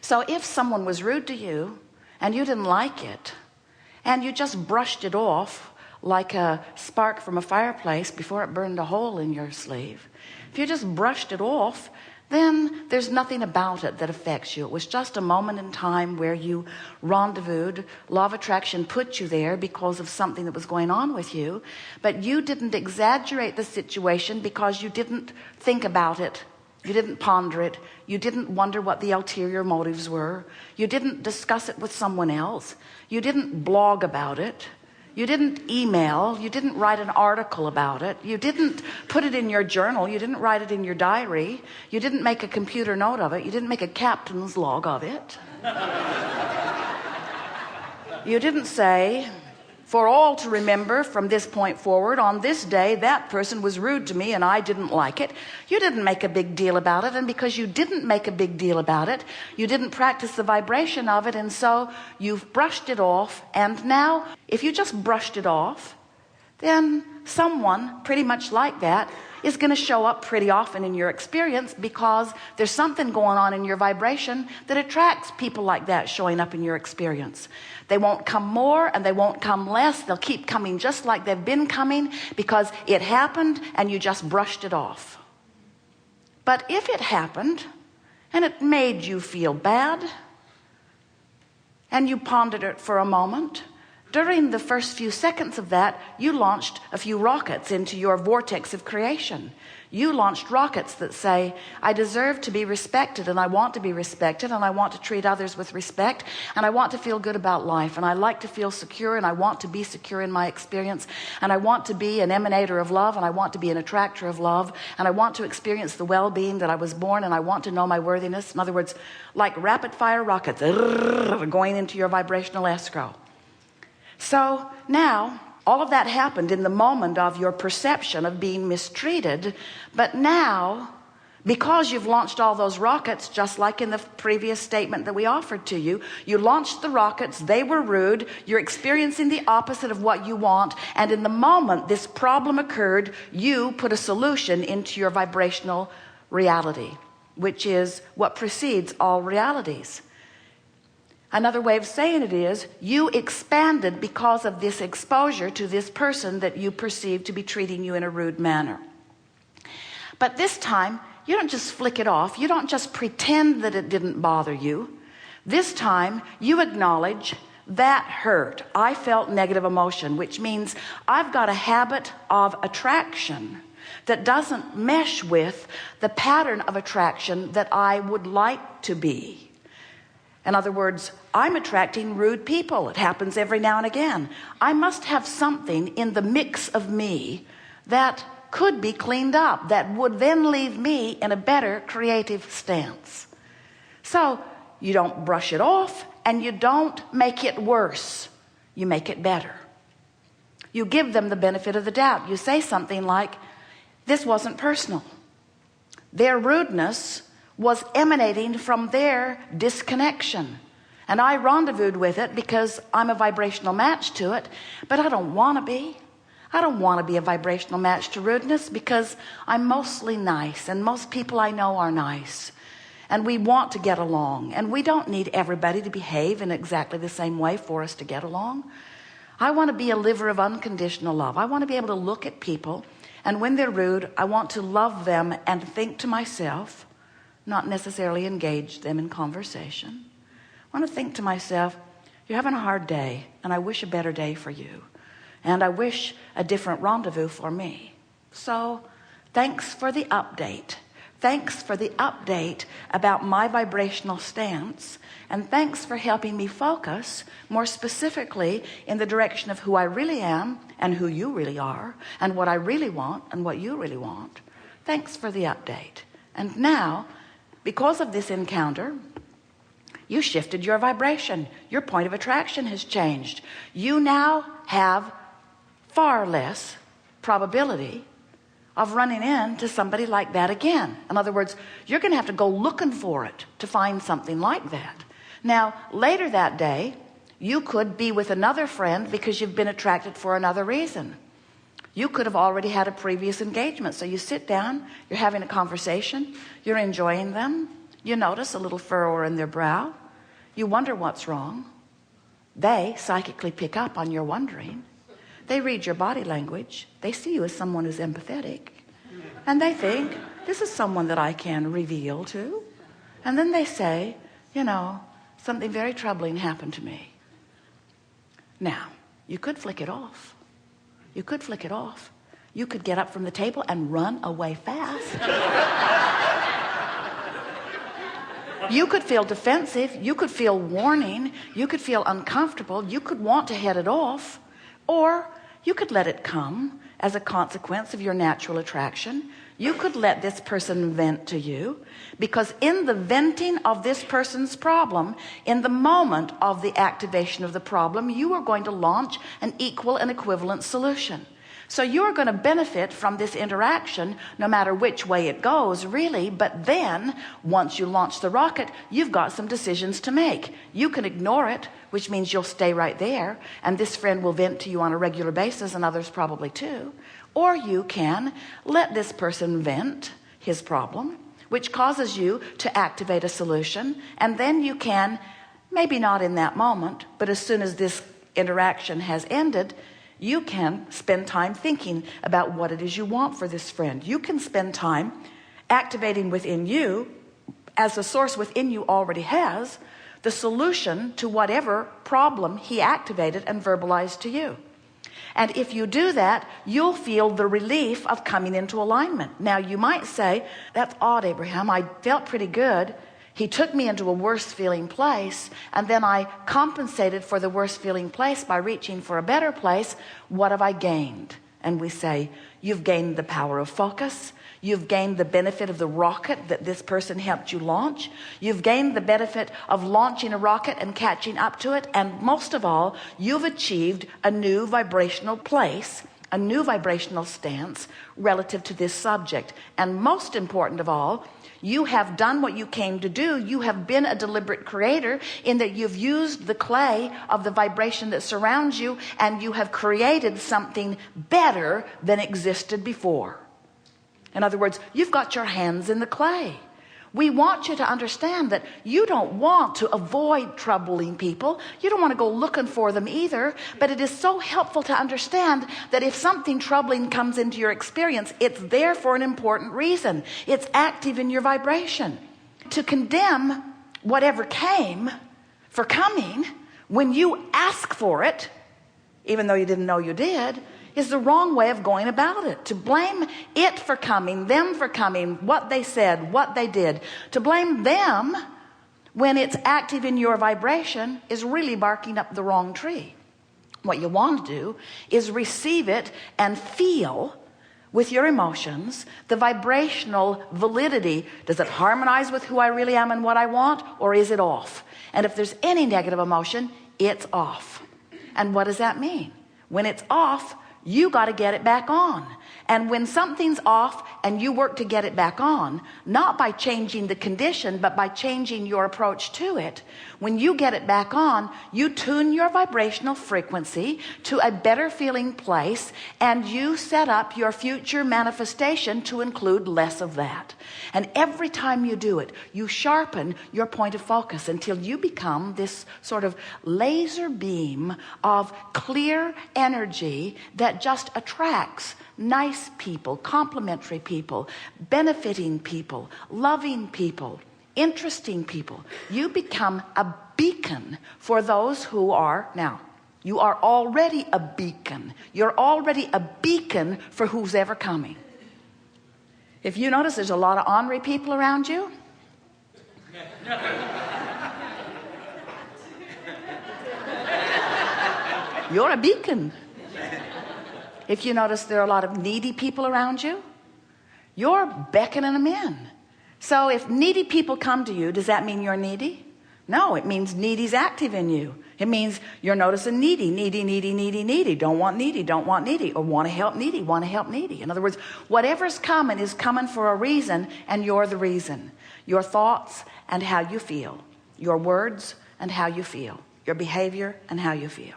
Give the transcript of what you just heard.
So if someone was rude to you and you didn't like it and you just brushed it off like a spark from a fireplace before it burned a hole in your sleeve, if you just brushed it off, then there's nothing about it that affects you. It was just a moment in time where you rendezvoused. Law of attraction put you there because of something that was going on with you, but you didn't exaggerate the situation because you didn't think about it. You didn't ponder it. You didn't wonder what the ulterior motives were. You didn't discuss it with someone else. You didn't blog about it. You didn't email. You didn't write an article about it. You didn't put it in your journal. You didn't write it in your diary. You didn't make a computer note of it. You didn't make a captain's log of it. You didn't say, for all to remember from this point forward, on this day that person was rude to me and I didn't like it. You didn't make a big deal about it, and because you didn't make a big deal about it, you didn't practice the vibration of it, and so you've brushed it off. And now if you just brushed it off, then someone pretty much like that is going to show up pretty often in your experience, because there's something going on in your vibration that attracts people like that showing up in your experience. They won't come more and they won't come less. They'll keep coming just like they've been coming, because it happened and you just brushed it off. But if it happened and it made you feel bad and you pondered it for a moment, during the first few seconds of that, you launched a few rockets into your vortex of creation. You launched rockets that say, I deserve to be respected, and I want to be respected, and I want to treat others with respect, and I want to feel good about life, and I like to feel secure, and I want to be secure in my experience, and I want to be an emanator of love, and I want to be an attractor of love, and I want to experience the well-being that I was born, and I want to know my worthiness. In other words, like rapid fire rockets going into your vibrational escrow. So now all of that happened in the moment of your perception of being mistreated. But now, because you've launched all those rockets, just like in the previous statement that we offered to you, you launched the rockets, they were rude, you're experiencing the opposite of what you want, and in the moment this problem occurred, you put a solution into your vibrational reality, which is what precedes all realities. Another way of saying it is, you expanded because of this exposure to this person that you perceive to be treating you in a rude manner. But this time, you don't just flick it off. You don't just pretend that it didn't bother you. This time, you acknowledge that hurt. I felt negative emotion, which means I've got a habit of attraction that doesn't mesh with the pattern of attraction that I would like to be. In other words, I'm attracting rude people. It happens every now and again. I must have something in the mix of me that could be cleaned up, that would then leave me in a better creative stance. So you don't brush it off and you don't make it worse. You make it better. You give them the benefit of the doubt. You say something like, this wasn't personal. Their rudeness was emanating from their disconnection, and I rendezvoused with it because I'm a vibrational match to it, but I don't want to be. I don't want to be a vibrational match to rudeness, because I'm mostly nice, and most people I know are nice, and we want to get along, and we don't need everybody to behave in exactly the same way for us to get along. I want to be a liver of unconditional love. I want to be able to look at people, and when they're rude, I want to love them and think to myself, not necessarily engage them in conversation. I want to think to myself, you're having a hard day, and I wish a better day for you, and I wish a different rendezvous for me. So thanks for the update. Thanks for the update about my vibrational stance, and thanks for helping me focus more specifically in the direction of who I really am and who you really are, and what I really want and what you really want. Thanks for the update. And now, because of this encounter, you shifted your vibration. Your point of attraction has changed. You now have far less probability of running into somebody like that again. In other words, you're going to have to go looking for it to find something like that. Now, later that day, you could be with another friend because you've been attracted for another reason. You could have already had a previous engagement. So you sit down, you're having a conversation, you're enjoying them, You notice a little furrow in their brow. You wonder what's wrong. They psychically pick up on your wondering. They read your body language. They see you as someone who's empathetic. And they think, this is someone that I can reveal to. And then they say, you know, something very troubling happened to me. Now, you could flick it off. You could flick it off. You could get up from the table and run away fast. You could feel defensive. You could feel warning. You could feel uncomfortable. You could want to head it off. Or you could let it come as a consequence of your natural attraction. You could let this person vent to you, because in the venting of this person's problem, in the moment of the activation of the problem, you are going to launch an equal and equivalent solution. So you're going to benefit from this interaction no matter which way it goes, really. But then once you launch the rocket, you've got some decisions to make. You can ignore it, which means you'll stay right there, and this friend will vent to you on a regular basis, and others probably too. Or you can let this person vent his problem, which causes you to activate a solution. And then you can, maybe not in that moment, but as soon as this interaction has ended, you can spend time thinking about what it is you want for this friend. You can spend time activating within you, as the source within you already has, the solution to whatever problem he activated and verbalized to you. And if you do that, you'll feel the relief of coming into alignment. Now you might say, that's odd, Abraham. I felt pretty good. He took me into a worse feeling place, and then I compensated for the worse feeling place by reaching for a better place. What have I gained? And we say, you've gained the power of focus. You've gained the benefit of the rocket that this person helped you launch. You've gained the benefit of launching a rocket and catching up to it. And most of all, you've achieved a new vibrational place, a new vibrational stance relative to this subject. And most important of all, you have done what you came to do. You have been a deliberate creator, in that you've used the clay of the vibration that surrounds you, and you have created something better than existed before. In other words, you've got your hands in the clay. We want you to understand that you don't want to avoid troubling people. You don't want to go looking for them either. But it is so helpful to understand that if something troubling comes into your experience, it's there for an important reason. It's active in your vibration. To condemn whatever came for coming when you ask for it, even though you didn't know you did, is the wrong way of going about it. To blame it for coming, them for coming, what they said, what they did, to blame them when it's active in your vibration is really barking up the wrong tree. What you want to do is receive it and feel with your emotions the vibrational validity. Does it harmonize with who I really am and what I want, or is it off? And if there's any negative emotion, it's off. And what does that mean? When it's off, you got to get it back on. And when something's off and you work to get it back on, not by changing the condition, but by changing your approach to it, when you get it back on, you tune your vibrational frequency to a better feeling place, and you set up your future manifestation to include less of that. And every time you do it, you sharpen your point of focus until you become this sort of laser beam of clear energy that just attracts nice people, complimentary people, benefiting people, loving people, interesting people. You become a beacon for those who are, now, you are already a beacon. You're already a beacon for who's ever coming. If you notice there's a lot of ornery people around you, you're a beacon. If you notice there are a lot of needy people around you, you're beckoning them in. So if needy people come to you, does that mean you're needy? No, it means needy's active in you. It means you're noticing needy, needy, needy, needy, needy. Don't want needy, don't want needy. Or want to help needy, want to help needy. In other words, whatever's coming is coming for a reason, and you're the reason. Your thoughts and how you feel. Your words and how you feel. Your behavior and how you feel.